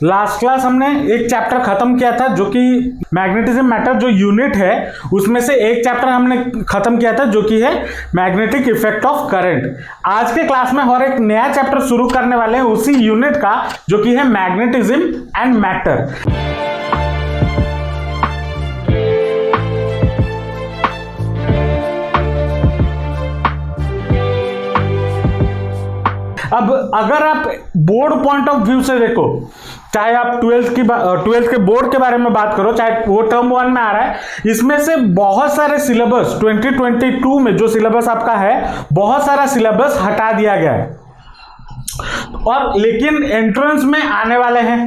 Last class हमने एक chapter खत्म किया था जो कि मैग्नेटिज्म मैटर जो यूनिट है उसमें से एक चैप्टर हमने खत्म किया था जो कि है मैग्नेटिक इफेक्ट ऑफ करंट। आज के क्लास में और एक नया चैप्टर शुरू करने वाले हैं उसी यूनिट का जो कि है मैग्नेटिज्म एंड मैटर। अब अगर आप बोर्ड पॉइंट ऑफ व्यू से देखो, चाहे आप 12th के बोर्ड के बारे में बात करो, चाहे वो टर्म 1 में आ रहा है, इसमें से बहुत सारे सिलेबस 2022 में जो सिलेबस आपका है बहुत सारा सिलेबस हटा दिया गया है और लेकिन एंट्रेंस में आने वाले हैं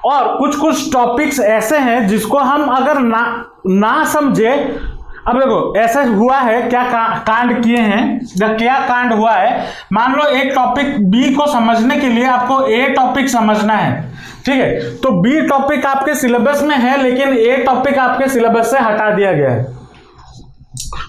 और कुछ टॉपिक्स ऐसे हैं जिसको हम अगर ना समझे। अब देखो ऐसा हुआ है, क्या कांड किए हैं, क्या कांड हुआ है। मान लो एक टॉपिक बी को समझने के लिए आपको ए टॉपिक समझना है, ठीक है, तो बी टॉपिक आपके सिलेबस में है लेकिन ए टॉपिक आपके सिलेबस से हटा दिया गया है।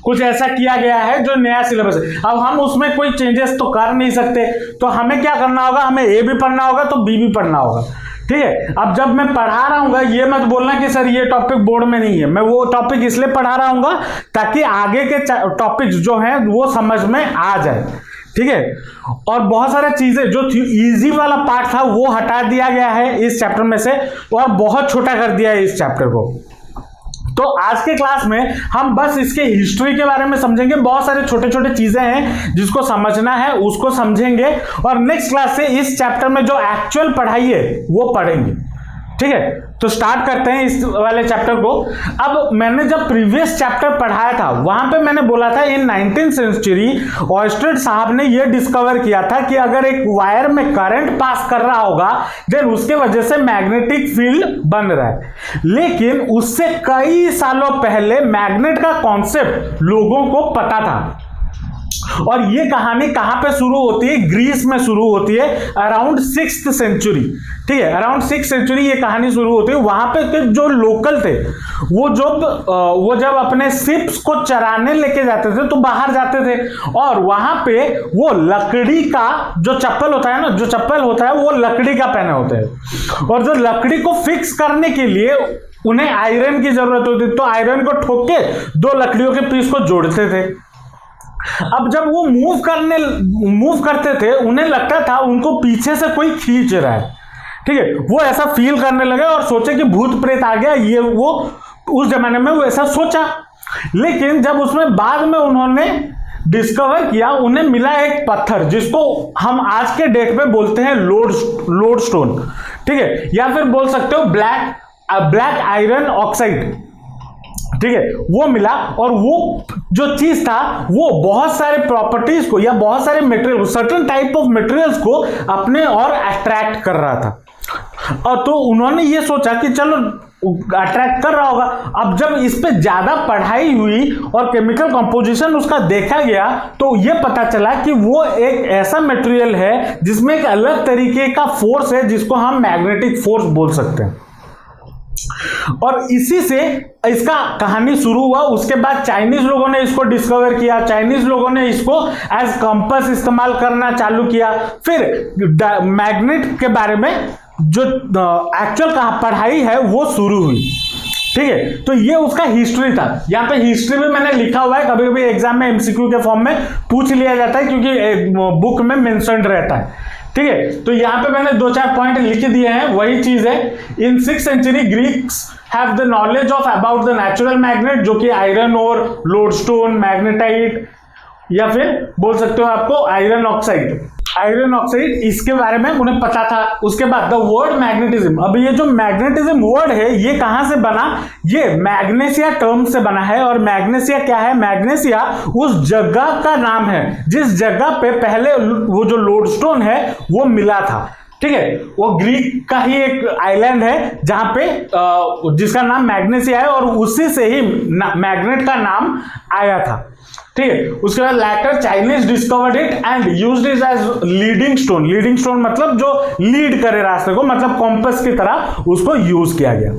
कुछ ऐसा किया गया है जो नया सिलेबस है। अब हम उसमें कोई चेंजेस तो कर नहीं सकते, तो हमें क्या करना होगा, हमें ए भी पढ़ना होगा तो बी भी पढ़ना होगा, ठीक है। अब जब मैं पढ़ा रहा हूँ ये मत बोलना कि सर ये टॉपिक बोर्ड में नहीं है, मैं वो टॉपिक इसलिए पढ़ा रहा हूँ ताकि आगे के टॉपिक्स जो हैं वो समझ में आ जाए, ठीक है। और बहुत सारे चीजें जो इजी वाला पार्ट था वो हटा दिया गया है इस चैप्टर में से और बहुत छोटा कर दिया है इस चैप्टर को। तो आज के क्लास में हम बस इसके हिस्ट्री के बारे में समझेंगे, बहुत सारे छोटे छोटे चीजें हैं जिसको समझना है उसको समझेंगे और नेक्स्ट क्लास से इस चैप्टर में जो एक्चुअल पढ़ाई है वो पढ़ेंगे, ठीक है। तो स्टार्ट करते हैं इस वाले चैप्टर को। अब मैंने जब प्रीवियस चैप्टर पढ़ाया था वहां पे मैंने बोला था इन 19th सेंचुरी ऑयस्टेड साहब ने यह डिस्कवर किया था कि अगर एक वायर में करंट पास कर रहा होगा देन उसके वजह से मैग्नेटिक फील्ड बन रहा है। लेकिन उससे कई सालों पहले मैग्नेट का कॉन्सेप्ट लोगों को पता था और ये कहानी कहां पे शुरू होती है, ग्रीस में शुरू होती है अराउंड 6th सेंचुरी, ठीक है। अराउंड 6th सेंचुरी ये कहानी शुरू होती है। वहां पे के जो लोकल थे वो जब अपने शिप्स को चराने लेके जाते थे तो बाहर जाते थे और वहां पे वो लकड़ी का जो चप्पल होता है ना, जो चप्पल होता है वो लकड़ी का पहने होते हैं और जो लकड़ी को फिक्स करने के लिए उन्हें आयरन की जरूरत होती तो आयरन को ठोक के दो लकड़ियों के पीस को जोड़ते थे। अब जब वो मूव करते थे उन्हें लगता था उनको पीछे से कोई खींच रहा है, ठीक है। वो ऐसा फील करने लगे और सोचे कि भूत प्रेत आ गया, ये वो उस जमाने में वो ऐसा सोचा। लेकिन जब उसमें बाद में उन्होंने डिस्कवर किया उन्हें मिला एक पत्थर जिसको हम आज के डेट में बोलते हैं लोड स्टोन, ठीक है, या फिर बोल सकते हो ब्लैक आयरन ऑक्साइड, ठीक है, वो मिला। और वो जो चीज था वो बहुत सारे प्रॉपर्टीज को या बहुत सारे material, certain type of materials को अपने और अट्रैक्ट कर रहा था और तो उन्होंने ये सोचा कि चलो अट्रैक्ट कर रहा होगा। अब जब इस पे ज्यादा पढ़ाई हुई और केमिकल कंपोजिशन उसका देखा गया तो ये पता चला कि वो एक ऐसा मटेरियल है जिसमें एक अलग तरीके का फोर्स है जिसको हम मैग्नेटिक फोर्स बोल सकते हैं और इसी से इसका कहानी शुरू हुआ। उसके बाद चाइनीज लोगों ने इसको डिस्कवर किया, चाइनीज लोगों ने इसको एज कंपास इस्तेमाल करना चालू किया। फिर मैग्नेट के बारे में जो एक्चुअल पढ़ाई है वो शुरू हुई, ठीक है। तो ये उसका हिस्ट्री था। यहाँ पे हिस्ट्री भी मैंने लिखा हुआ है, कभी कभी एग्जाम में एमसीक्यू के फॉर्म में पूछ लिया जाता है क्योंकि बुक में मेंशन्ड रहता है, ठीक है। तो यहां पे मैंने 2-4 पॉइंट लिख दिए हैं, वही चीज है। In 6th century Greeks have the knowledge of about the natural magnet जो कि आयरन और लोडस्टोन, मैग्नेटाइट या फिर बोल सकते हो आपको आयरन ऑक्साइड, इसके बारे में उन्हें पता था। उसके बाद द वर्ड मैग्नेटिज्म, अब ये जो मैग्नेटिज्म वर्ड है ये कहां से बना, ये मैग्नेशिया टर्म से बना है। और मैग्नेशिया क्या है, मैग्नेशिया उस जगह का नाम है जिस जगह पे पहले वो जो लोडस्टोन है वो मिला था, ठीक है। वो ग्रीक का ही एक आइलैंड है जहां पे जिसका नाम मैग्नेशिया है और उसी से ही मैग्नेट का नाम आया था, ठीक है। उसके बाद later Chinese discovered it and used it as leading stone मतलब जो लीड करे रास्ते को, मतलब कॉम्पस की तरह उसको यूज किया गया।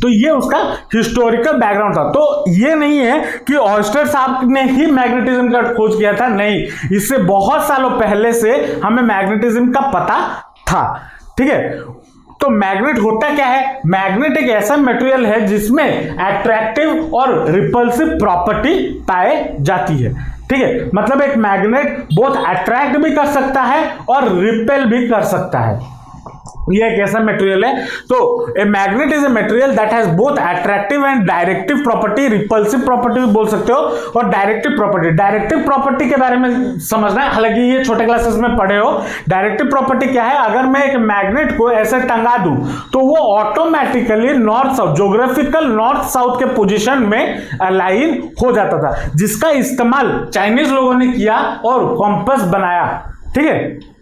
तो ये उसका हिस्टोरिकल बैकग्राउंड था। तो ये नहीं है कि ऑयस्टर साहब ने ही मैग्नेटिज्म का खोज किया था, नहीं, इससे बहुत सालों पहले से हमें मैग्नेटिज्म का पता था, ठीक है। तो मैग्नेट होता क्या है? मैग्नेट एक ऐसा मटेरियल है जिसमें एट्रैक्टिव और रिपल्सिव प्रॉपर्टी पाई जाती है, ठीक है। मतलब एक मैग्नेट बहुत अट्रैक्ट भी कर सकता है और रिपेल भी कर सकता है, ये एक ऐसा मटेरियल है। तो a magnet is a material that has both attractive and directive property, repulsive property भी बोल सकते हो, और डायरेक्टिव प्रॉपर्टी। डायरेक्टिव प्रॉपर्टी के बारे में समझना है, हालांकि ये छोटे क्लासेस में पढ़े हो। डायरेक्टिव प्रॉपर्टी क्या है? अगर मैं एक मैग्नेट को ऐसे टंगा दूं तो वो automatically north south, geographical north south के पोजीशन में अलाइन हो जाता था, जिसका इस्तेमाल चाइनीज लोगों ने किया और कॉम्पस बनाया, ठीक है।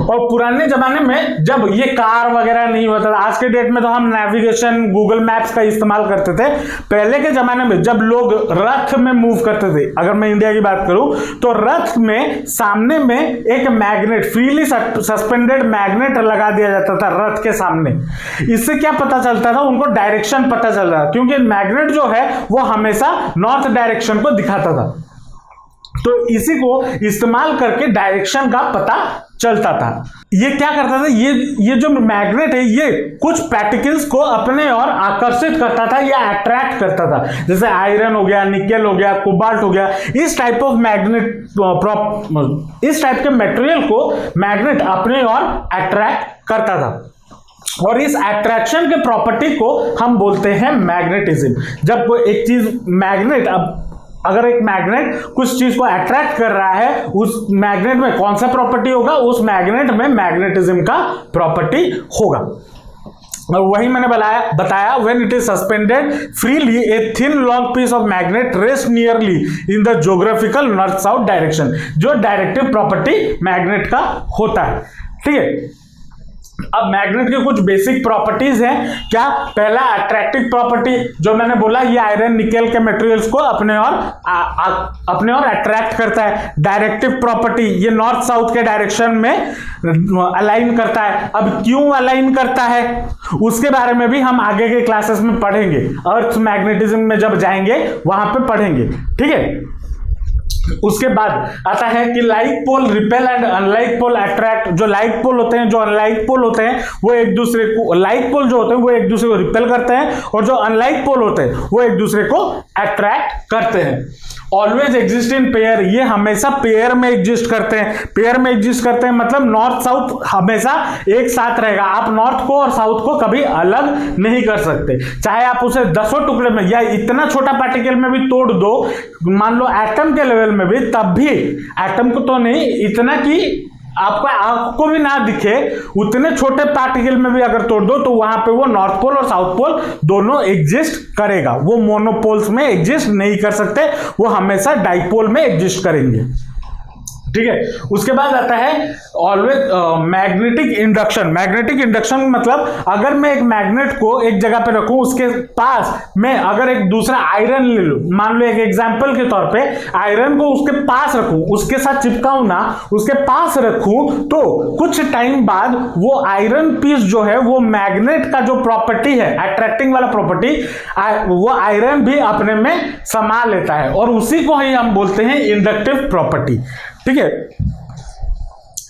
और पुराने जमाने में जब ये कार वगैरह नहीं होता था, आज के डेट में तो हम नेविगेशन, गूगल मैप्स का इस्तेमाल करते थे। पहले के जमाने में जब लोग रथ में मूव करते थे, अगर मैं इंडिया की बात करूं, तो रथ में सामने में एक मैग्नेट, फ्रीली सस्पेंडेड मैग्नेट लगा दिया जाता था रथ के सामने। इससे क्या पता चलता था? उनको डायरेक्शन पता चल रहा था, क्योंकि मैग्नेट जो है वो हमेशा नॉर्थ डायरेक्शन को दिखाता था। तो इसी को इस्तेमाल करके डायरेक्शन का पता चलता था। ये क्या करता था? ये जो मैग्नेट है ये कुछ पार्टिकल्स को अपने ओर आकर्षित करता था या अट्रैक्ट करता था, जैसे आयरन हो गया, निकेल हो गया, कोबाल्ट हो गया। इस टाइप ऑफ मैग्नेट, इस टाइप के मटेरियल को मैग्नेट अपने ओर अट्रैक्ट करता था, और इस अट्रैक्शन के प्रॉपर्टी को हम बोलते हैं मैग्नेटिज्म। जब कोई एक चीज मैग्नेट, अगर एक मैग्नेट कुछ चीज को अट्रैक्ट कर रहा है, उस मैग्नेट में कौन सा प्रॉपर्टी होगा? उस मैग्नेट में मैग्नेटिज्म का प्रॉपर्टी होगा। और वही मैंने बताया when it is suspended freely a thin long piece of magnet rest nearly in the geographical north south direction, जो डायरेक्टिव प्रॉपर्टी मैग्नेट का होता है, ठीक है। अब मैग्नेट की कुछ बेसिक प्रॉपर्टीज हैं। क्या? पहला अट्रैक्टिव प्रॉपर्टी, जो मैंने बोला, ये आयरन निकेल के मटेरियल्स को अपने ओर अट्रैक्ट करता है। डायरेक्टिव प्रॉपर्टी, ये नॉर्थ साउथ के डायरेक्शन में अलाइन करता है। अब क्यों अलाइन करता है उसके बारे में भी हम आगे के क्लासेस में पढ़ेंगे, अर्थ मैग्नेटिज्म में जब जाएंगे वहां पे पढ़ेंगे, ठीक है। उसके बाद आता है कि like pole repel and unlike pole attract. जो लाइक पोल होते हैं, जो अनलाइक पोल होते हैं, वो एक दूसरे को, लाइक पोल जो होते हैं वो एक दूसरे को रिपेल करते हैं, और जो अनलाइक पोल होते हैं वो एक दूसरे को अट्रैक्ट करते हैं। ऑलवेज एग्जिस्ट इन पेयर, ये हमेशा पेयर में एग्जिस्ट करते हैं। पेयर में एग्जिस्ट करते हैं मतलब नॉर्थ साउथ हमेशा एक साथ रहेगा। आप नॉर्थ को और साउथ को कभी अलग नहीं कर सकते, चाहे आप उसे 10 टुकड़े में या इतना छोटा पार्टिकल में भी तोड़ दो, मान लो एटम के लेवल में भी, तब भी एटम को तो नहीं, इतना कि आपका आंख को भी ना दिखे, उतने छोटे पार्टिकल में भी अगर तोड़ दो तो वहां पे वो नॉर्थ पोल और साउथ पोल दोनों एग्जिस्ट करेगा। वो मोनोपोल्स में एग्जिस्ट नहीं कर सकते, वो हमेशा डाइपोल में एग्जिस्ट करेंगे, ठीक है। उसके बाद आता है always magnetic induction. Magnetic induction मतलब अगर मैं एक मैग्नेट को एक जगह पे रखूं, उसके पास मैं अगर एक दूसरा आयरन ले लूं, मान लो एक एग्जांपल के तौर पे आयरन को उसके पास रखूं, उसके साथ चिपकाऊं ना, उसके पास रखूं, तो कुछ टाइम बाद वो आयरन पीस जो है वो मैग्नेट का जो प्रॉपर्टी है, अट्रैक्टिंग वाला प्रॉपर्टी, वो आयरन भी अपने में समा लेता है, और उसी को ही हम बोलते हैं इंडक्टिव प्रॉपर्टी, ठीक है।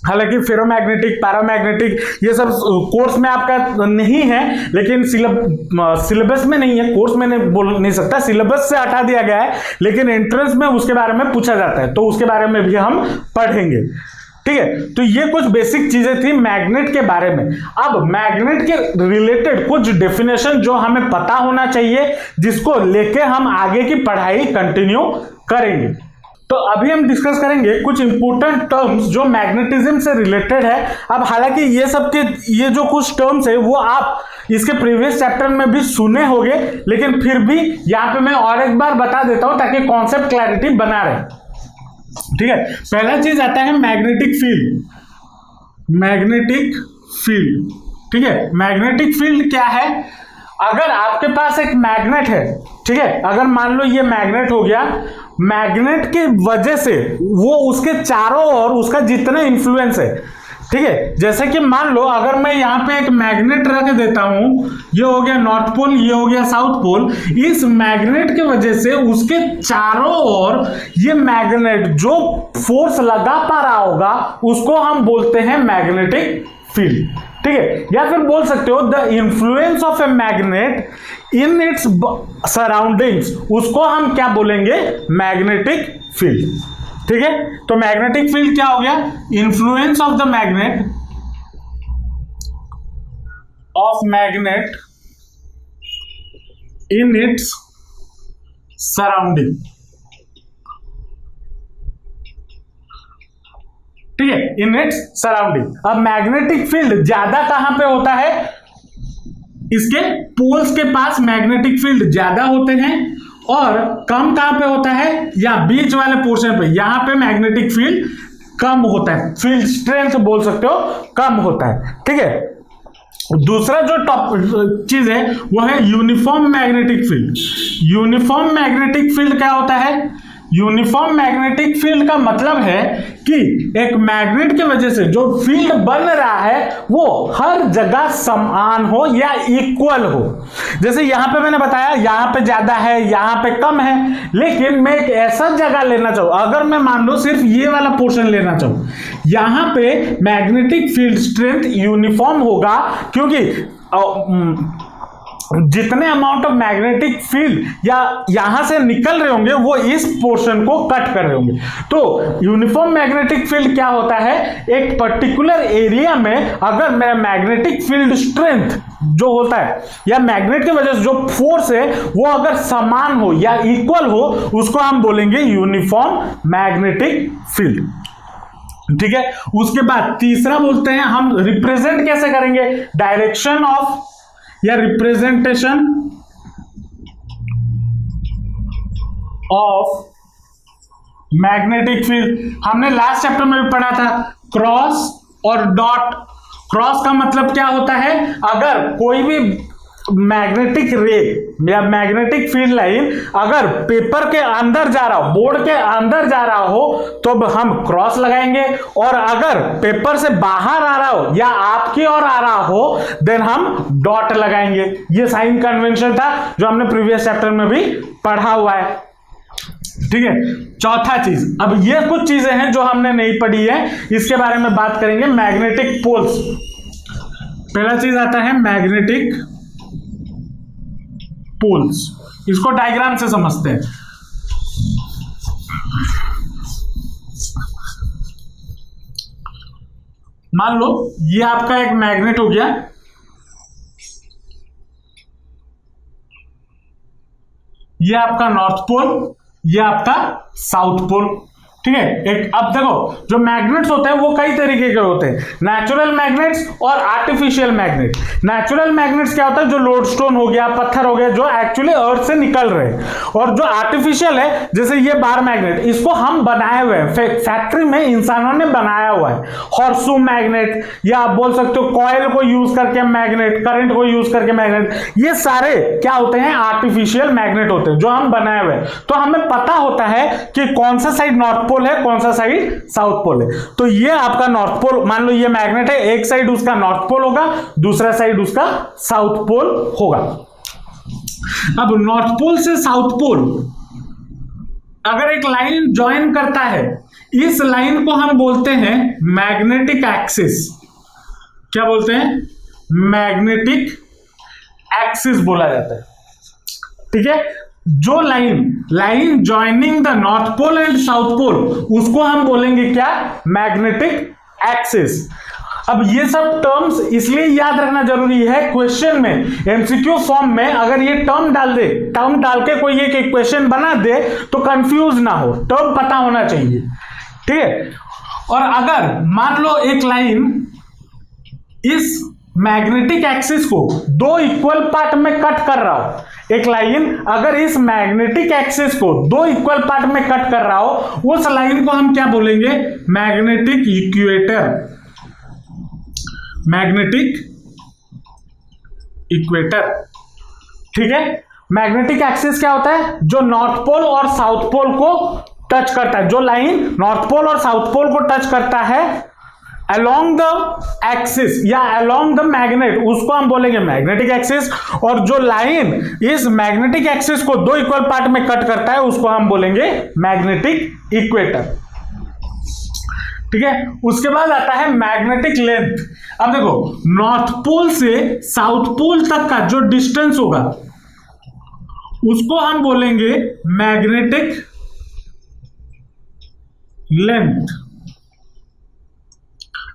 हालांकि फेरोमैग्नेटिक, पैरामैग्नेटिक ये सब कोर्स में आपका नहीं है, लेकिन सिलेबस में नहीं है, कोर्स में नहीं बोल नहीं सकता, सिलेबस से हटा दिया गया है, लेकिन एंट्रेंस में उसके बारे में पूछा जाता है, तो उसके बारे में भी हम पढ़ेंगे, ठीक है। तो ये कुछ बेसिक चीजें थी मैग्नेट के बारे में। अब मैग्नेट के रिलेटेड कुछ डेफिनेशन जो हमें पता होना चाहिए, जिसको लेके हम आगे की पढ़ाई कंटिन्यू करेंगे। तो अभी हम डिस्कस करेंगे कुछ इंपॉर्टेंट टर्म्स जो मैग्नेटिज्म से रिलेटेड है। अब हालांकि ये सब के ये जो कुछ टर्म्स है वो आप इसके प्रीवियस चैप्टर में भी सुने होंगे, लेकिन फिर भी यहाँ पे मैं और एक बार बता देता हूं ताकि कॉन्सेप्ट क्लैरिटी बना रहे, ठीक है। पहला चीज आता है मैग्नेटिक फील्ड। मैग्नेटिक फील्ड, ठीक है। मैग्नेटिक फील्ड क्या है? अगर आपके पास एक मैग्नेट है, ठीक है, अगर मान लो ये मैग्नेट हो गया, मैग्नेट की वजह से वो उसके चारों ओर उसका जितना इंफ्लुएंस है, ठीक है, जैसे कि मान लो अगर मैं यहाँ पे एक मैग्नेट रख देता हूं, ये हो गया नॉर्थ पोल, ये हो गया साउथ पोल, इस मैग्नेट की वजह से उसके चारों ओर ये मैग्नेट जो फोर्स लगा पा रहा होगा उसको हम बोलते हैं मैग्नेटिक फील्ड, ठीक है, या फिर बोल सकते हो the influence of a magnet in its surroundings, उसको हम क्या बोलेंगे, मैग्नेटिक फील्ड। ठीक है, तो मैग्नेटिक फील्ड क्या हो गया, influence of the magnet in its surrounding. ठीक है, इन इट्स सराउंडिंग। अब मैग्नेटिक फील्ड ज्यादा कहां पे होता है, इसके पोल्स के पास मैग्नेटिक फील्ड ज्यादा होते हैं, और कम कहां पे होता है, या बीच वाले पोर्शन पे, यहां पे मैग्नेटिक फील्ड कम होता है, फील्ड स्ट्रेंथ बोल सकते हो कम होता है। ठीक है, दूसरा जो टॉप चीज है वो है uniform magnetic field. Uniform magnetic field क्या होता है, यूनिफॉर्म मैग्नेटिक फील्ड का मतलब है कि एक मैग्नेट की वजह से जो फील्ड बन रहा है वो हर जगह समान हो या इक्वल हो। जैसे यहां पे मैंने बताया यहां पे ज्यादा है, यहां पे कम है, लेकिन मैं एक ऐसा जगह लेना चाहूं, अगर मैं मान लो सिर्फ ये वाला पोर्शन लेना चाहूं, यहां पे मैग्नेटिक फील्ड स्ट्रेंथ यूनिफॉर्म होगा, क्योंकि जितने अमाउंट ऑफ मैग्नेटिक फील्ड या यहां से निकल रहे होंगे वो इस पोर्शन को कट कर रहे होंगे। तो यूनिफॉर्म मैग्नेटिक फील्ड क्या होता है, एक पर्टिकुलर एरिया में अगर मेरा मैग्नेटिक फील्ड स्ट्रेंथ जो होता है या मैग्नेट की वजह से जो फोर्स है वो अगर समान हो या इक्वल हो, उसको हम बोलेंगे यूनिफॉर्म मैग्नेटिक फील्ड। ठीक है, उसके बाद तीसरा बोलते हैं हम रिप्रेजेंट कैसे करेंगे, डायरेक्शन ऑफ या रिप्रेजेंटेशन ऑफ मैग्नेटिक फील्ड। हमने लास्ट चैप्टर में भी पढ़ा था क्रॉस और डॉट। क्रॉस का मतलब क्या होता है, अगर कोई भी मैग्नेटिक रे या मैग्नेटिक फील्ड लाइन अगर पेपर के अंदर जा रहा हो, बोर्ड के अंदर जा रहा हो, तो हम क्रॉस लगाएंगे, और अगर पेपर से बाहर आ रहा हो या आपकी ओर आ रहा हो देन हम डॉट लगाएंगे। ये साइन कन्वेंशन था जो हमने प्रीवियस चैप्टर में भी पढ़ा हुआ है। ठीक है, चौथा चीज, अब ये कुछ चीजें हैं जो हमने नहीं पढ़ी है, इसके बारे में बात करेंगे। मैग्नेटिक पोल्स, पहला चीज आता है मैग्नेटिक पोल्स। इसको डायग्राम से समझते हैं। मान लो ये आपका एक मैग्नेट हो गया, ये आपका नॉर्थ पोल, ये आपका साउथ पोल। ठीक है, एक अब देखो जो मैग्नेट्स होते हैं वो कई तरीके के होते हैं, नेचुरल मैग्नेट्स और आर्टिफिशियल मैग्नेट। नेचुरल मैग्नेट्स क्या होता है, जो लोडस्टोन हो गया, पत्थर हो गया, जो एक्चुअली अर्थ से निकल रहे हैं, और जो आर्टिफिशियल है जैसे ये बार मैग्नेट, इसको हम बनाए हुए हैं, फैक्ट्री में इंसानों ने बनाया हुआ है। हॉर्सू मैग्नेट, या आप बोल सकते हो कॉइल को यूज करके मैग्नेट, करंट को यूज करके मैग्नेट, ये सारे क्या होते हैं, आर्टिफिशियल मैग्नेट होते हैं जो हम बनाए हुए हैं। तो हमें पता होता है कि कौन सा साइड नॉर्थ पोल है, कौन सा साइड साउथ पोल है। तो ये आपका नॉर्थ पोल, मान लो ये मैग्नेट है, एक साइड उसका नॉर्थ पोल होगा, दूसरा साइड उसका साउथ पोल होगा। अब नॉर्थ पोल से साउथ पोल अगर एक लाइन ज्वाइन करता है, इस लाइन को हम बोलते हैं मैग्नेटिक एक्सिस। क्या बोलते हैं, मैग्नेटिक एक्सिस बोला जाता है। ठीक है, जो line joining the north pole and south pole, उसको हम बोलेंगे क्या, मैग्नेटिक एक्सिस। अब ये सब टर्म्स इसलिए याद रखना जरूरी है, क्वेश्चन में एमसीक्यू फॉर्म में अगर ये टर्म डाल के कोई एक इक्वेशन बना दे तो कंफ्यूज ना हो, टर्म पता होना चाहिए। ठीक है, और अगर मान लो एक लाइन इस मैग्नेटिक एक्सिस को दो इक्वल पार्ट में कट कर रहा हो, एक लाइन अगर इस मैग्नेटिक एक्सिस को दो इक्वल पार्ट में कट कर रहा हो, उस लाइन को हम क्या बोलेंगे, मैग्नेटिक इक्वेटर। Magnetic equator. ठीक है, मैग्नेटिक एक्सिस क्या होता है, जो नॉर्थ पोल और साउथ पोल को टच करता है। जो लाइन नॉर्थ पोल और साउथ पोल को टच करता है along the axis या along the magnet, उसको हम बोलेंगे मैग्नेटिक एक्सिस। और जो लाइन इस मैग्नेटिक एक्सिस को दो इक्वल पार्ट में कट करता है उसको हम बोलेंगे मैग्नेटिक इक्वेटर। ठीक है। उसके बाद आता है मैग्नेटिक लेंथ। अब देखो नॉर्थ पोल से साउथ पोल तक का जो डिस्टेंस होगा उसको हम बोलेंगे मैग्नेटिक लेंथ।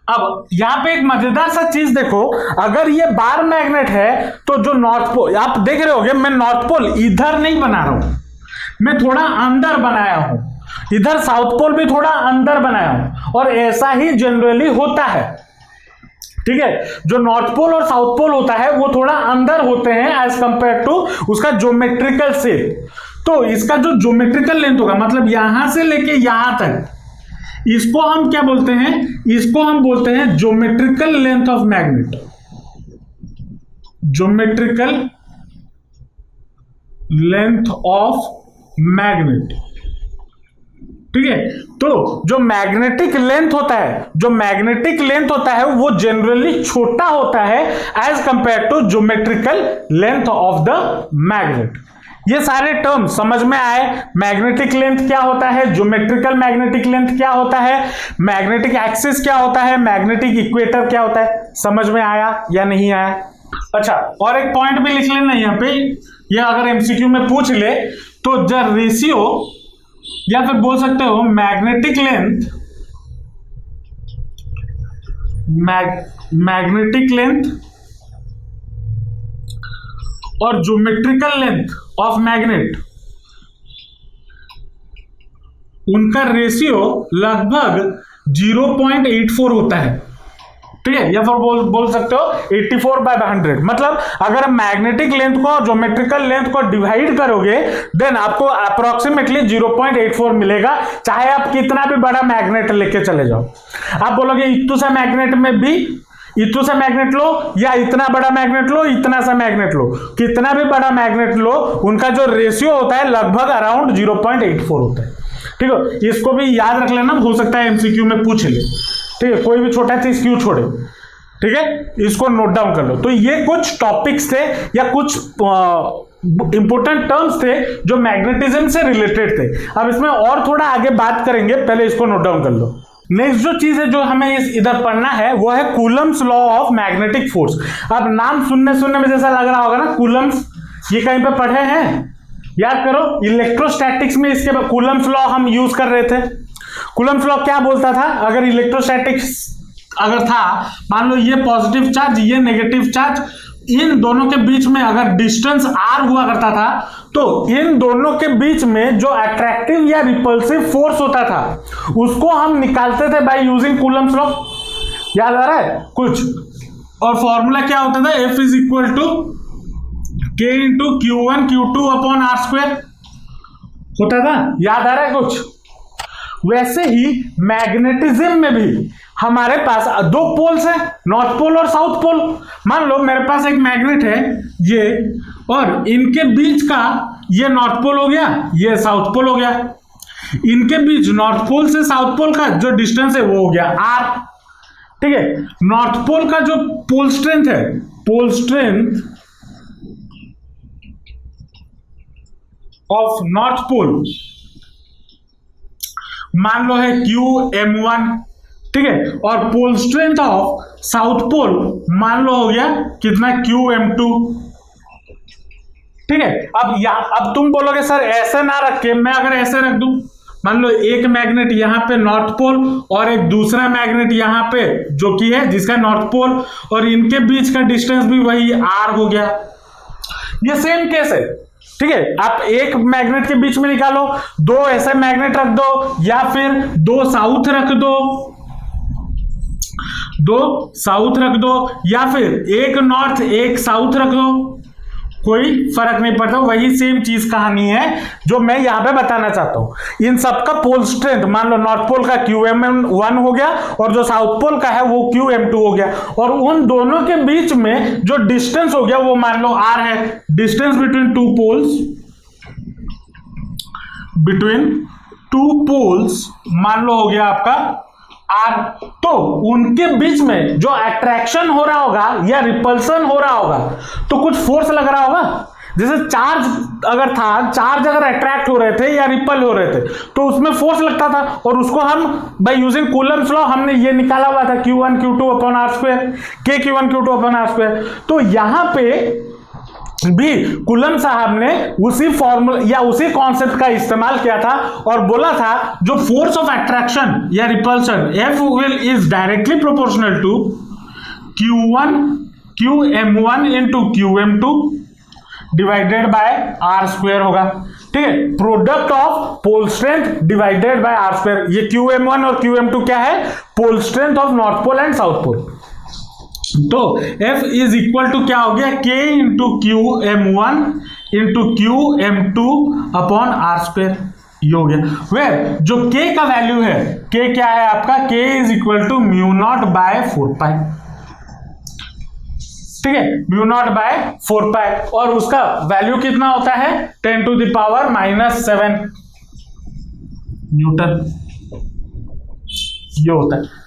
अब यहां पे एक मजेदार सा चीज देखो, अगर ये बार मैग्नेट है तो जो नॉर्थ पोल आप देख रहे होगे, मैं नॉर्थ पोल इधर नहीं बना रहा हूं, मैं थोड़ा अंदर बनाया हूं, इधर साउथ पोल भी थोड़ा अंदर बनाया हूं, और ऐसा ही जनरली होता है, ठीक है। जो नॉर्थ पोल और साउथ पोल होता है वो थोड़ा अंदर होते हैं एज कंपेयर टू उसका ज्योमेट्रिकल शेप। तो इसका जो ज्योमेट्रिकल लेंथ होगा, मतलब यहां से लेके यहां तक, इसको हम क्या बोलते हैं, इसको हम बोलते हैं geometrical length of magnet, geometrical length of magnet, ठीक है। तो जो मैग्नेटिक लेंथ होता है, जो मैग्नेटिक लेंथ होता है वो जनरली छोटा होता है as compare to geometrical length of the magnet. ये सारे टर्म समझ में आए, मैग्नेटिक लेंथ क्या होता है, ज्योमेट्रिकल मैग्नेटिक लेंथ क्या होता है, मैग्नेटिक एक्सिस क्या होता है, मैग्नेटिक इक्वेटर क्या होता है, समझ में आया या नहीं आया। अच्छा, और एक पॉइंट भी लिख लेना यहाँ पे, ये अगर एमसीक्यू में पूछ ले तो द रेशियो, या फिर बोल सकते हो मैग्नेटिक लेंथ, मैग्नेटिक लेंथ और ज्योमेट्रिकल लेंथ ऑफ मैग्नेट, उनका रेशियो लगभग 0.84 होता है, ठीक है। या फिर बोल सकते हो 84/100। मतलब अगर मैग्नेटिक लेंथ को और ज्योमेट्रिकल लेंथ को डिवाइड करोगे देन आपको अप्रोक्सीमेटली 0.84 मिलेगा, चाहे आप कितना भी बड़ा मैग्नेट लेके चले जाओ। आप बोलोगे इतू सा मैग्नेट में भी, इतू सा मैग्नेट लो या इतना बड़ा मैग्नेट लो, इतना सा मैग्नेट लो, कितना भी बड़ा मैग्नेट लो, उनका जो रेशियो होता है लगभग अराउंड 0.84 होता है, ठीक है। इसको भी याद रख लेना, हो सकता है एमसीक्यू में पूछ ले, ठीक है। कोई भी छोटा चीज क्यों छोड़े, ठीक है, इसको नोट डाउन कर लो। तो ये कुछ टॉपिक्स थे या कुछ इंपॉर्टेंट टर्म्स थे जो मैग्नेटिज्म से रिलेटेड थे। अब इसमें और थोड़ा आगे बात करेंगे, पहले इसको नोट डाउन कर लो। नेक्स्ट जो चीज है जो हमें इधर पढ़ना है वो है Coulomb's law of magnetic force. अब नाम सुनने में जैसा लग रहा होगा ना, कूलम्स, ये कहीं पे पढ़े हैं, याद करो। इलेक्ट्रोस्टैटिक्स में इसके बाद कूलम्स लॉ हम यूज कर रहे थे। कूलम्स लॉ क्या बोलता था, अगर इलेक्ट्रोस्टैटिक्स अगर था, मान लो ये पॉजिटिव चार्ज ये नेगेटिव चार्ज, इन दोनों के बीच में अगर डिस्टेंस r हुआ करता था तो इन दोनों के बीच में जो अट्रैक्टिव या रिपल्सिव फोर्स होता था उसको हम निकालते थे बाय यूजिंग कूलम्स लॉ। याद आ रहा है कुछ? और फॉर्मूला क्या होता था, F is equal to K into Q1 Q2 upon R square होता था। याद आ रहा है कुछ? वैसे ही मैग्नेटिज्म में भी हमारे पास दो पोल्स हैं, नॉर्थ पोल और साउथ पोल। मान लो मेरे पास एक मैग्नेट है ये, और इनके बीच का ये नॉर्थ पोल हो गया, ये साउथ पोल हो गया। इनके बीच नॉर्थ पोल से साउथ पोल का जो डिस्टेंस है वो हो गया r, ठीक है। नॉर्थ पोल का जो पोल स्ट्रेंथ है, pole strength of north pole मान लो है QM1, ठीक है। और pole strength of south pole मान लो हो गया कितना, QM2, ठीक है। अब तुम बोलोगे सर ऐसे ना रख के मैं अगर ऐसे रख दूं, मान लो एक मैग्नेट यहां पे नॉर्थ पोल और एक दूसरा मैग्नेट यहां पे जो कि है जिसका नॉर्थ पोल, और इनके बीच का डिस्टेंस भी वही r हो गया। ये सेम केस है, ठीक है। आप एक मैग्नेट के बीच में निकालो, दो ऐसे मैग्नेट रख दो या फिर दो साउथ रख दो या फिर एक नॉर्थ एक साउथ रख दो, कोई फर्क नहीं पड़ता, वही सेम चीज कहानी है जो मैं यहां पे बताना चाहता हूं। इन सबका पोल स्ट्रेंथ मान लो नॉर्थ पोल का QM1 हो गया और जो साउथ पोल का है वो QM2 हो गया, और उन दोनों के बीच में जो डिस्टेंस हो गया वो मान लो r है। डिस्टेंस बिटवीन टू पोल्स मान लो हो गया आपका r। तो उनके बीच में जो अट्रैक्शन हो रहा होगा या रिपल्सन हो रहा होगा तो कुछ फोर्स लग रहा होगा। जैसे चार्ज अगर था, चार्ज अगर अट्रैक्ट हो रहे थे या रिपल हो रहे थे तो उसमें फोर्स लगता था, और उसको हम बाय यूजिंग कूलम्ब्स लॉ हमने ये निकाला हुआ था Q1 Q2 upon R square, K Q1 Q2 upon R square. तो यहां पे भी कूलम्ब साहब ने उसी फॉर्मूला या उसी कॉन्सेप्ट का इस्तेमाल किया था और बोला था जो फोर्स ऑफ अट्रैक्शन या repulsion F will is directly proportional to Q1 QM1 into QM2 divided by R square होगा। ठीक है, product of pole strength divided by R square. ये QM1 और QM2 क्या है? Pole strength of north pole and south pole. तो F is equal to क्या हो गया? K into QM1 into QM2 upon R square, ये हो गया। वेयर जो K का वैल्यू है, K क्या है आपका? K is equal to mu naught by 4 pi. ठीक है, म्यू नॉट बाय 4 पाई, और उसका वैल्यू कितना होता है? 10 टू द पावर -7 न्यूटन, ये होता है।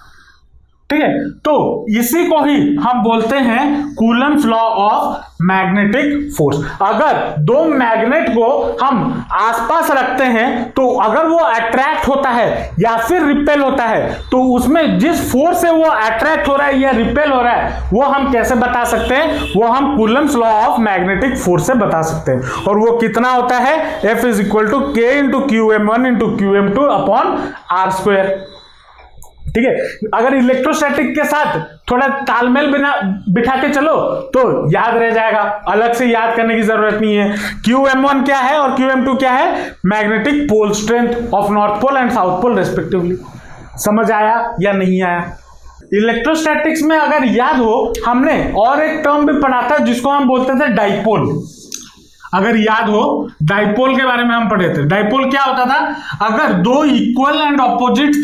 ठीक है, तो इसी को ही हम बोलते हैं Coulomb's law of magnetic force. अगर दो मैग्नेट को हम आसपास रखते हैं तो अगर वो अट्रैक्ट होता है या फिर रिपेल होता है तो उसमें जिस फोर्स से वो अट्रैक्ट हो रहा है या रिपेल हो रहा है वो हम कैसे बता सकते हैं? वो हम Coulomb's law of magnetic force से बता सकते हैं, और वो कितना होता है? F is equal to K into QM1 into QM2 upon R square. ठीक है, अगर इलेक्ट्रोस्टैटिक के साथ थोड़ा तालमेल बिठा के चलो तो याद रह जाएगा, अलग से याद करने की जरूरत नहीं है। QM1 क्या है और QM2 क्या है? Magnetic pole strength of north pole and south pole respectively. समझ आया या नहीं आया? इलेक्ट्रोस्टैटिक्स में अगर याद हो, हमने और एक टर्म भी पढ़ा था जिसको हम बोलते थे डाइपोल। अगर याद हो, डाइपोल के बारे में हम पढ़े थे। डाइपोल क्या होता था? अगर दो इक्वल एंड ऑपोजिट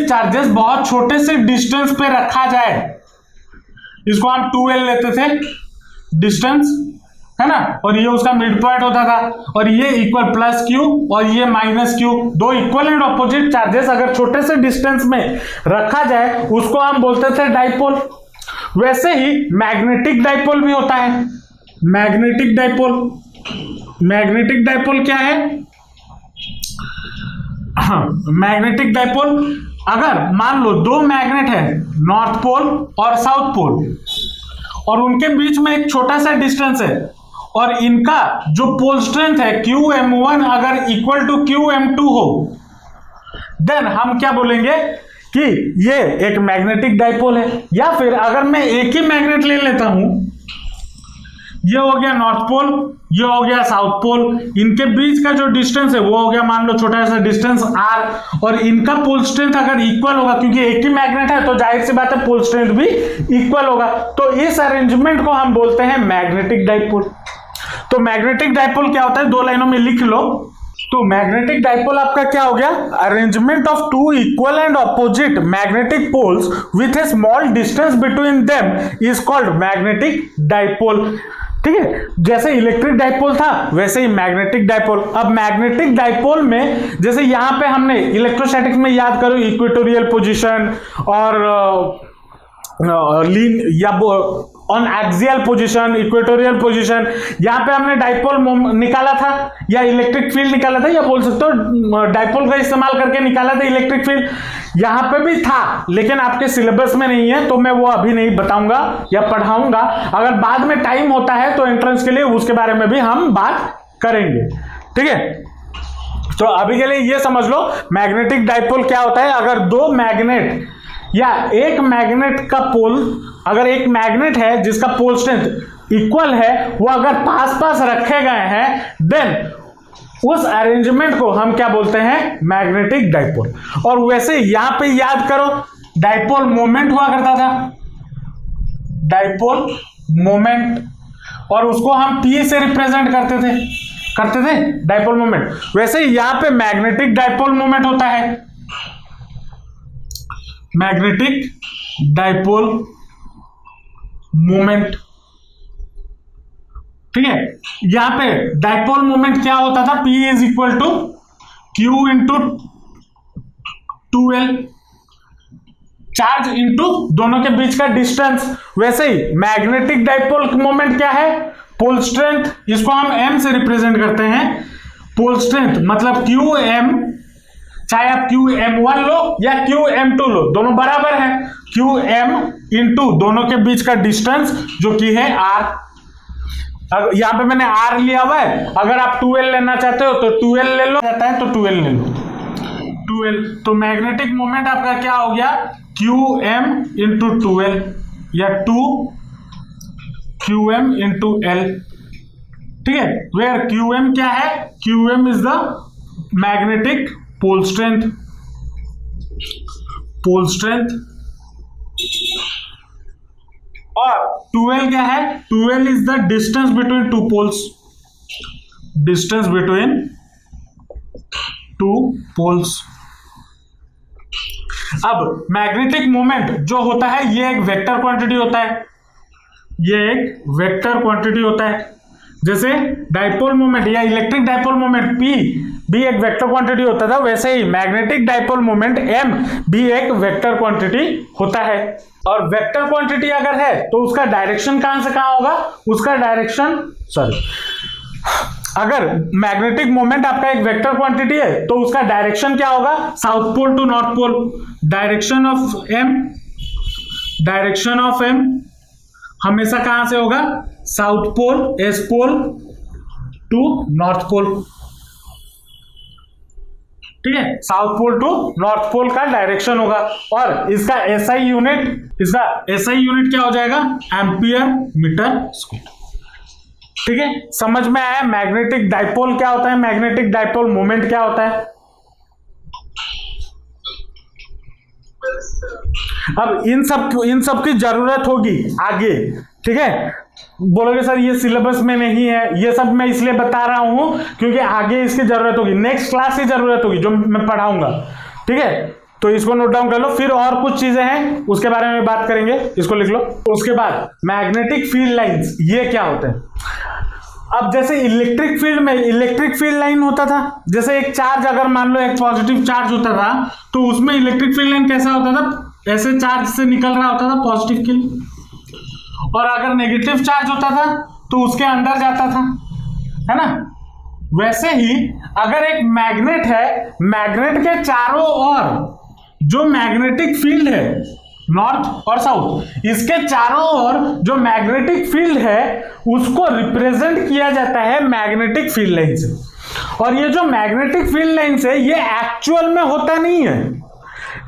चार्जेस बहुत छोटे से डिस्टेंस पे रखा जाए, इसको हम 2L लेते थे डिस्टेंस, है ना, और ये उसका मिड पॉइंट होता था, और ये इक्वल प्लस Q और ये माइनस Q। दो इक्वल एंड ऑपोजिट चार्जेस अगर छोटे से डिस्टेंस में रखा जाए उसको हम बोलते थे डाइपोल। वैसे ही मैग्नेटिक डाइपोल भी होता है। मैग्नेटिक डाइपोल क्या है? मैग्नेटिक डाइपोल, अगर मान लो दो मैग्नेट है, नॉर्थ पोल और साउथ पोल, और उनके बीच में एक छोटा सा डिस्टेंस है, और इनका जो पोल स्ट्रेंथ है QM1 अगर इक्वल टू QM2 हो, देन हम क्या बोलेंगे कि ये एक मैग्नेटिक डाइपोल है। या फिर अगर मैं एक ही मैग्नेट ले लेता हूं, ये हो गया नॉर्थ पोल, ये हो गया साउथ पोल, इनके बीच का जो डिस्टेंस है वो हो गया मान लो छोटा सा डिस्टेंस r, और इनका पोल स्ट्रेंथ अगर इक्वल होगा, क्योंकि एक ही मैग्नेट है तो जाहिर सी बात है पोल स्ट्रेंथ भी इक्वल होगा, तो इस अरेंजमेंट को हम बोलते हैं मैग्नेटिक डाइपोल। तो मैग्नेटिक डाइपोल क्या होता है? दो लाइनों में लिख लो। तो मैग्नेटिक डाइपोल आपका क्या हो गया? Arrangement of two equal and opposite magnetic poles with a small distance between them is called magnetic dipole. ठीक है, जैसे इलेक्ट्रिक डाइपोल था वैसे ही मैग्नेटिक डाइपोल। अब मैग्नेटिक डाइपोल में जैसे यहां पे हमने इलेक्ट्रोस्टैटिक्स में याद करो इक्वेटोरियल पोजीशन और या on axial position, equatorial position, यहां पे हमने डाइपोल निकाला था या इलेक्ट्रिक फील्ड निकाला था, या बोल सकते हो डाइपोल का इस्तेमाल करके निकाला था इलेक्ट्रिक फील्ड। यहां पे भी था लेकिन आपके सिलेबस में नहीं है तो मैं वो अभी नहीं बताऊंगा या पढ़ाऊंगा। अगर बाद में टाइम होता है तो एंट्रेंस के लिए उसके बारे में भी हम बात करेंगे। ठीक है, तो अभी के लिए ये समझ लो मैग्नेटिक डाइपोल क्या होता है। अगर दो मैग्नेट या एक मैग्नेट का पोल, अगर एक मैग्नेट है जिसका पोल स्ट्रेंथ इक्वल है, वो अगर पास पास रखे गए हैं, देन उस अरेंजमेंट को हम क्या बोलते हैं? Magnetic dipole. और वैसे यहां पे याद करो डाइपोल मोमेंट हुआ करता था, डाइपोल मोमेंट, और उसको हम P से रिप्रेजेंट करते थे डाइपोल मोमेंट। वैसे यहां पे मैग्नेटिक डाइपोल मोमेंट होता है, मैग्नेटिक डाइपोल मोमेंट। ठीक है, यहां पे डाइपोल मोमेंट क्या होता था? P is equal to Q into 2L। Charge into दोनों के बीच का डिस्टेंस। वैसे ही मैग्नेटिक डाइपोल मोमेंट क्या है, पोल स्ट्रेंथ, इसको हम m से रिप्रेजेंट करते हैं। पोल स्ट्रेंथ मतलब QM, चाहे आप QM1 लो या QM2 लो, दोनों बराबर है। QM इंटू दोनों के बीच का डिस्टेंस जो कि है R। यहां पे मैंने R लिया हुआ है, अगर आप 2L लेना चाहते हो तो 2L ले लो, जाता है तो 2L ले लो, 2L। तो मैग्नेटिक मोमेंट आपका क्या हो गया, QM इंटू 2L या 2QM इंटू L। ठीक है, वेयर QM क्या है, QM is the magnetic pole strength, pole strength. और 2L क्या है, 2L is the distance between two poles, distance between two poles. अब मैग्नेटिक मोमेंट जो होता है ये एक वेक्टर क्वांटिटी होता है, ये एक वेक्टर क्वांटिटी होता है। जैसे डाइपोल मोमेंट या इलेक्ट्रिक डाइपोल मोमेंट P भी एक वेक्टर क्वांटिटी होता था, वैसे ही मैग्नेटिक डाइपोल मोमेंट M भी एक वेक्टर क्वांटिटी होता है। और वेक्टर क्वांटिटी अगर है तो उसका डायरेक्शन कहां से कहां होगा, उसका डायरेक्शन अगर मैग्नेटिक मोमेंट आपका एक वेक्टर क्वांटिटी है तो उसका डायरेक्शन क्या होगा, south pole to north pole. Direction of M हमेशा कहां से होगा, south pole, S pole to north pole. ठीक है, south pole to north pole का डायरेक्शन होगा। और इसका SI यूनिट क्या हो जाएगा, एम्पियर मीटर स्क्वायर। ठीक है, समझ में आया मैग्नेटिक डाइपोल क्या होता है, मैग्नेटिक डाइपोल मोमेंट क्या होता है। अब इन सब की जरूरत होगी आगे। ठीक है, बोलोगे सर ये सिलेबस में नहीं है, ये सब मैं इसलिए बता रहा हूं क्योंकि आगे इसकी जरूरत होगी, नेक्स्ट क्लास की जरूरत होगी जो मैं पढ़ाऊंगा। ठीक है, तो इसको नोट डाउन कर लो। फिर और कुछ चीजें हैं उसके बारे में बात करेंगे, इसको लिख लो। उसके बाद मैग्नेटिक फील्ड लाइंस, ये क्या होते हैं। अब जैसे इलेक्ट्रिक फील्ड में इलेक्ट्रिक फील्ड लाइन होता था, जैसे एक चार्ज अगर मान लो एक पॉजिटिव चार्ज होता था तो उसमें इलेक्ट्रिक फील्ड लाइन कैसा होता था, ऐसे चार्ज से निकल रहा होता था पॉजिटिव के लिए, और अगर नेगेटिव चार्ज होता था तो उसके अंदर जाता था, है ना। वैसे ही अगर एक मैग्नेट है, मैग्नेट के चारों ओर जो मैग्नेटिक फील्ड है नॉर्थ और साउथ, इसके चारों ओर जो मैग्नेटिक फील्ड है उसको रिप्रेजेंट किया जाता है मैग्नेटिक फील्ड लाइन से। और ये जो मैग्नेटिक फील्ड लाइन से ये एक्चुअल में होता नहीं है,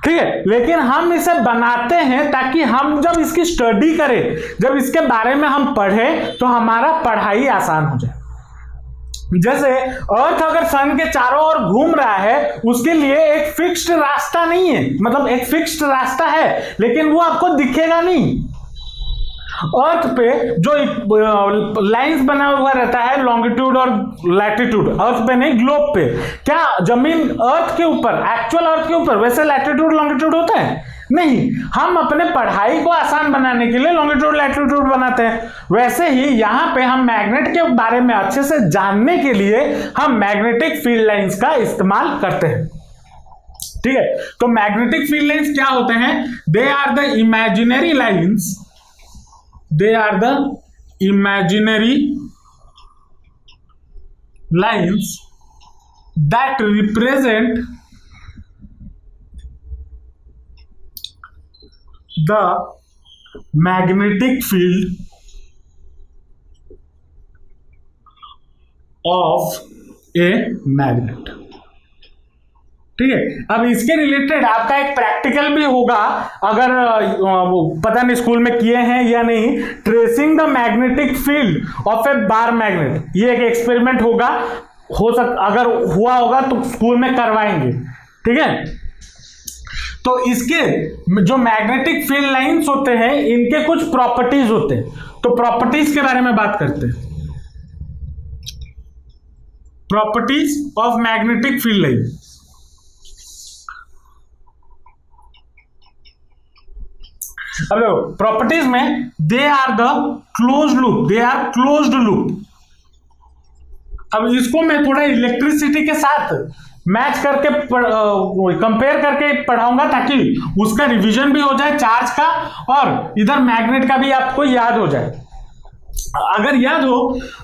ठीक है, लेकिन हम इसे बनाते हैं ताकि हम जब इसकी स्टडी करें, जब इसके बारे में हम पढ़ें तो हमारा पढ़ाई आसान हो जाए। जैसे अर्थ अगर सन के चारों ओर घूम रहा है उसके लिए एक फिक्स्ड रास्ता नहीं है, मतलब एक फिक्स्ड रास्ता है लेकिन वो आपको दिखेगा नहीं। अर्थ पे जो लाइंस बना हुआ रहता है लॉन्गिट्यूड और लैटिट्यूड, अर्थ पे नहीं ग्लोब पे, क्या जमीन अर्थ के ऊपर, एक्चुअल अर्थ के ऊपर वैसे लैटिट्यूड लॉन्गिट्यूड होता है नहीं। हम अपने पढ़ाई को आसान बनाने के लिए लॉन्गिट्यूड लैटिट्यूड बनाते हैं। वैसे ही यहां पे हम मैग्नेट के बारे में अच्छे से जानने के लिए हम मैग्नेटिक फील्ड लाइंस का इस्तेमाल करते हैं। ठीक है, तो मैग्नेटिक फील्ड लाइंस क्या होते हैं, they are the imaginary lines, they are the imaginary lines that represent the magnetic field of a magnet। ठीक है, अब इसके रिलेटेड आपका एक प्रैक्टिकल भी होगा, अगर पता नहीं स्कूल में किए हैं या नहीं, tracing the magnetic field of A bar magnet. ये एक एक्सपेरिमेंट होगा, अगर हुआ होगा तो स्कूल में करवाएंगे। ठीक है, तो इसके जो मैग्नेटिक फील्ड लाइंस होते हैं इनके कुछ प्रॉपर्टीज होते हैं, तो प्रॉपर्टीज के बारे में बात करते हैं। Properties of magnetic field line. अब देखो प्रॉपर्टीज में they are the closed loop, they are closed loop. अब इसको मैं थोड़ा इलेक्ट्रिसिटी के साथ मैच करके कंपेयर करके पढ़ाऊंगा ताकि उसका रिवीजन भी हो जाए चार्ज का, और इधर मैग्नेट का भी आपको याद हो जाए। अगर याद हो,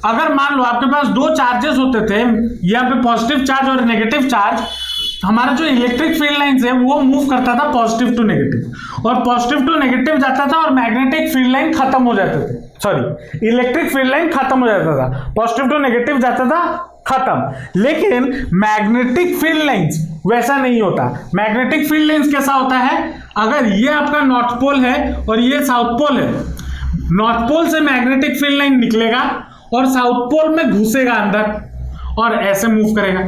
अगर मान लो आपके पास दो चार्जेस होते थे, यहाँ पे पॉजिटिव चार्ज और नेगेटिव चार्ज, हमारा जो इलेक्ट्रिक फील्ड लाइंस है वो मूव करता था पॉजिटिव टू नेगेटिव, और पॉजिटिव टू नेगेटिव जाता था और मैग्नेटिक फील्ड लाइन खत्म हो जाते थे, सॉरी इलेक्ट्रिक फील्ड लाइन खत्म हो जाता था, पॉजिटिव टू नेगेटिव जाता था खत्म। लेकिन मैग्नेटिक फील्ड लाइंस वैसा नहीं होता। मैग्नेटिक फील्ड लाइंस कैसा होता है, अगर ये आपका नॉर्थ पोल है और ये साउथ पोल है, नॉर्थ पोल से मैग्नेटिक फील्ड लाइन निकलेगा और साउथ पोल में घुसेगा अंदर और ऐसे मूव करेगा,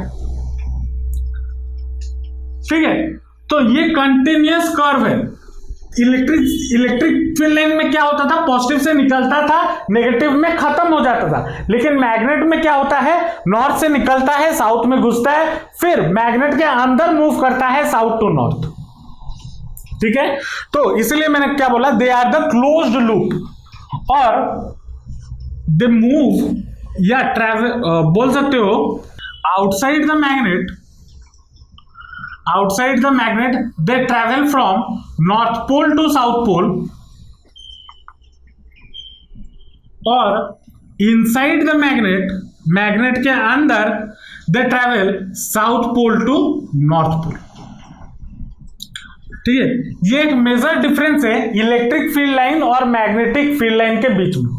ठीक है। तो ये कंटिन्यूअस कर्व है। इलेक्ट्रिक फील्ड लाइन में क्या होता था, पॉजिटिव से निकलता था, नेगेटिव में खत्म हो जाता था। लेकिन मैग्नेट में क्या होता है, नॉर्थ से निकलता है, साउथ में घुसता है, फिर मैग्नेट के अंदर मूव करता है साउथ टू नॉर्थ, ठीक है। तो इसलिए मैंने क्या बोला, they are the closed loop, और दे मूव या ट्रैवल, बोल सकते हो outside the magnet they travel from north pole to south pole, और inside the मैग्नेट के अंदर they travel south pole to north pole, ठीक है। ये एक मेजर डिफरेंस है इलेक्ट्रिक फील्ड लाइन और मैग्नेटिक फील्ड लाइन के बीच में,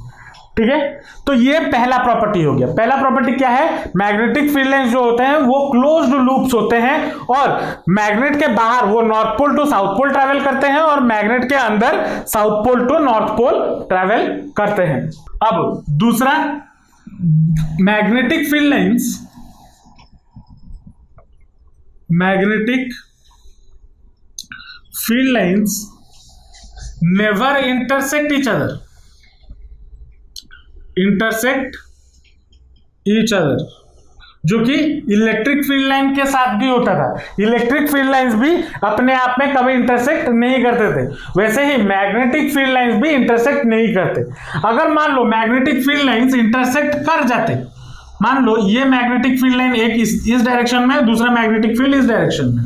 ठीक है। तो ये पहला प्रॉपर्टी हो गया। पहला प्रॉपर्टी क्या है, मैग्नेटिक फील्ड लाइंस जो होते हैं वो क्लोज्ड लूप्स होते हैं, और मैग्नेट के बाहर वो north pole to south pole travel करते हैं, और मैग्नेट के अंदर south pole to north pole travel करते हैं। अब दूसरा, magnetic field lines never intersect each other, जो कि इलेक्ट्रिक फील्ड लाइन के साथ भी होता था। इलेक्ट्रिक फील्ड लाइंस भी अपने आप में कभी इंटरसेक्ट नहीं करते थे, वैसे ही मैग्नेटिक फील्ड लाइंस भी इंटरसेक्ट नहीं करते। अगर मान लो मैग्नेटिक फील्ड लाइंस इंटरसेक्ट कर जाते, मान लो ये मैग्नेटिक फील्ड लाइन एक इस डायरेक्शन में, दूसरा मैग्नेटिक फील्ड इस डायरेक्शन में,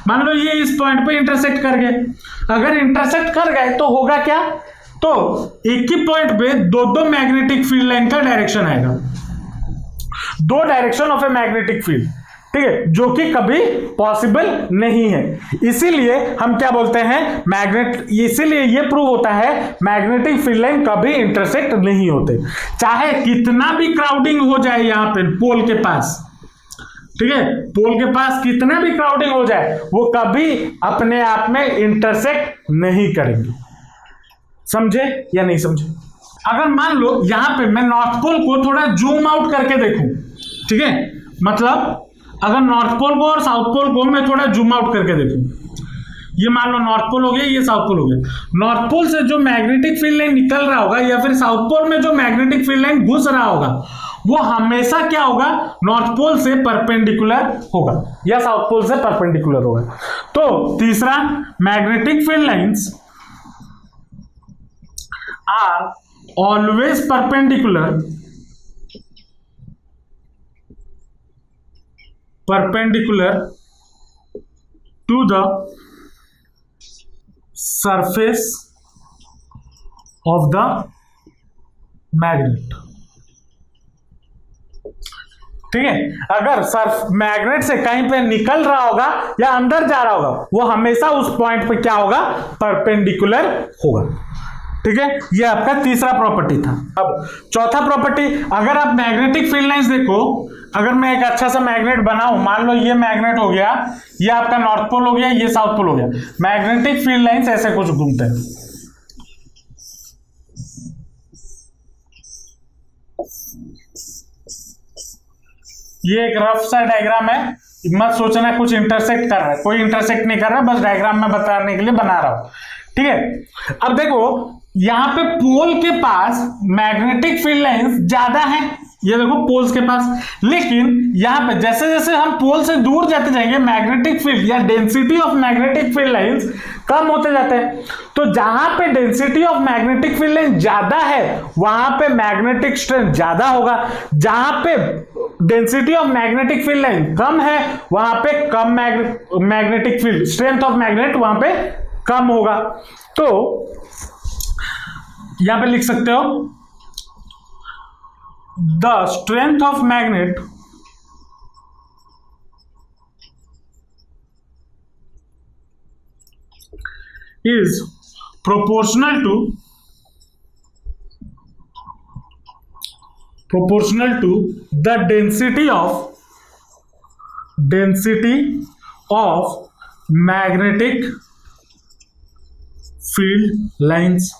मान लो ये इस पॉइंट पे इंटरसेक्ट कर गए। अगर इंटरसेक्ट कर गए तो होगा क्या, तो एक ही पॉइंट पे दो मैग्नेटिक फील्ड लाइन का डायरेक्शन आएगा, दो direction of a magnetic field, ठीक है, जो कि कभी पॉसिबल नहीं है। इसीलिए हम क्या बोलते हैं, इसीलिए ये प्रूव होता है मैग्नेटिक फील्ड लाइन कभी इंटरसेक्ट नहीं होते, चाहे कितना भी क्राउडिंग हो जाए यहाँ पे पोल के पास, ठीक है, पोल के पास कितना भी क्राउडिंग हो जाए, वो कभी अपने आप में इंटरसेक्ट नहीं करेंगे। समझे या नहीं समझे? अगर मान लो यहां पे मैं नॉर्थ पोल को थोड़ा जूम आउट करके देखूं, ठीक है, मतलब अगर नॉर्थ पोल को और साउथ पोल को मैं थोड़ा जूम आउट करके देखूं, ये मान लो नॉर्थ पोल हो गया, ये साउथ पोल हो गया, नॉर्थ पोल से जो मैग्नेटिक फील्ड लाइन निकल रहा होगा या फिर साउथ पोल में जो मैग्नेटिक फील्ड लाइन घुस रहा होगा, वो हमेशा क्या होगा, नॉर्थ पोल से परपेंडिकुलर होगा या साउथ पोल से परपेंडिकुलर होगा। तो तीसरा, magnetic field lines are always perpendicular to the surface of the magnet, ठीक है। अगर मैग्नेट से कहीं पे निकल रहा होगा या अंदर जा रहा होगा, वो हमेशा उस पॉइंट पे क्या होगा, परपेंडिकुलर होगा, ठीक है। ये आपका तीसरा प्रॉपर्टी था। अब चौथा प्रॉपर्टी, अगर आप मैग्नेटिक फील्ड लाइंस देखो, अगर मैं एक अच्छा सा मैग्नेट बनाऊं, मान लो ये मैग्नेट हो गया, ये आपका नॉर्थ पोल हो गया, ये साउथ पोल हो गया, मैग्नेटिक फील्ड लाइंस ऐसे कुछ घूमते हैं, ये एक रफ सा डायग्राम है, मत सोचना कुछ इंटरसेक्ट कर रहा है, कोई इंटरसेक्ट नहीं कर रहा, बस डायग्राम में बताने के लिए बना रहा हूं, ठीक है। अब देखो यहां पे पोल के पास मैग्नेटिक फील्ड लाइंस ज्यादा है, ये देखो पोल्स के पास। लेकिन यहां पे जैसे जैसे हम पोल से दूर जाते जाएंगे मैग्नेटिक फील्ड या density of magnetic field lines कम होते जाते हैं। तो जहां पे density of magnetic field line ज्यादा है वहां पे मैग्नेटिक स्ट्रेंथ ज्यादा होगा, जहां पे density of magnetic field line कम है वहां पे कम magnetic field strength of magnet वहां पे कम होगा। तो यहां पे लिख सकते हो the strength of magnet is proportional to the density of magnetic field lines।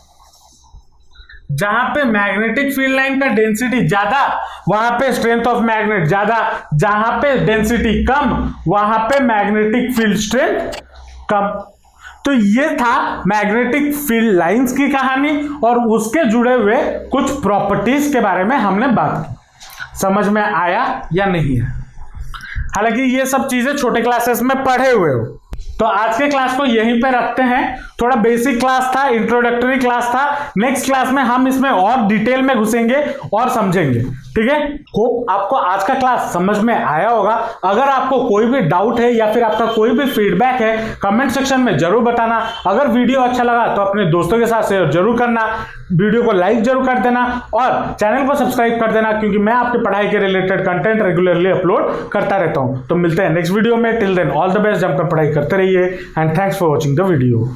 जहां पे मैग्नेटिक फील्ड लाइन का डेंसिटी ज्यादा वहां पे स्ट्रेंथ ऑफ मैग्नेट ज्यादा, जहां पे डेंसिटी कम वहां पे मैग्नेटिक फील्ड स्ट्रेंथ कम। तो ये था मैग्नेटिक फील्ड लाइंस की कहानी और उसके जुड़े हुए कुछ प्रॉपर्टीज के बारे में हमने बात की। समझ में आया या नहीं है? हालांकि ये सब चीजें छोटे क्लासेस में पढ़े हुए हो। तो आज के क्लास को यहीं पे रखते हैं। थोड़ा बेसिक क्लास था, इंट्रोडक्टरी क्लास था। नेक्स्ट क्लास में हम इसमें और डिटेल में घुसेंगे और समझेंगे। ठीक है, होप आपको आज का क्लास समझ में आया होगा। अगर आपको कोई भी डाउट है या फिर आपका कोई भी फीडबैक है कमेंट सेक्शन में जरूर बताना। अगर वीडियो अच्छा लगा तो अपने दोस्तों के साथ शेयर जरूर करना, वीडियो को लाइक जरूर कर देना और चैनल को सब्सक्राइब कर देना, क्योंकि मैं आपके पढ़ाई के रिलेटेड कंटेंट रेगुलरली अपलोड करता रहता हूं। तो मिलते हैं नेक्स्ट वीडियो में। Till then all the best, जमकर पढ़ाई करते रहिए and thanks for watching the video.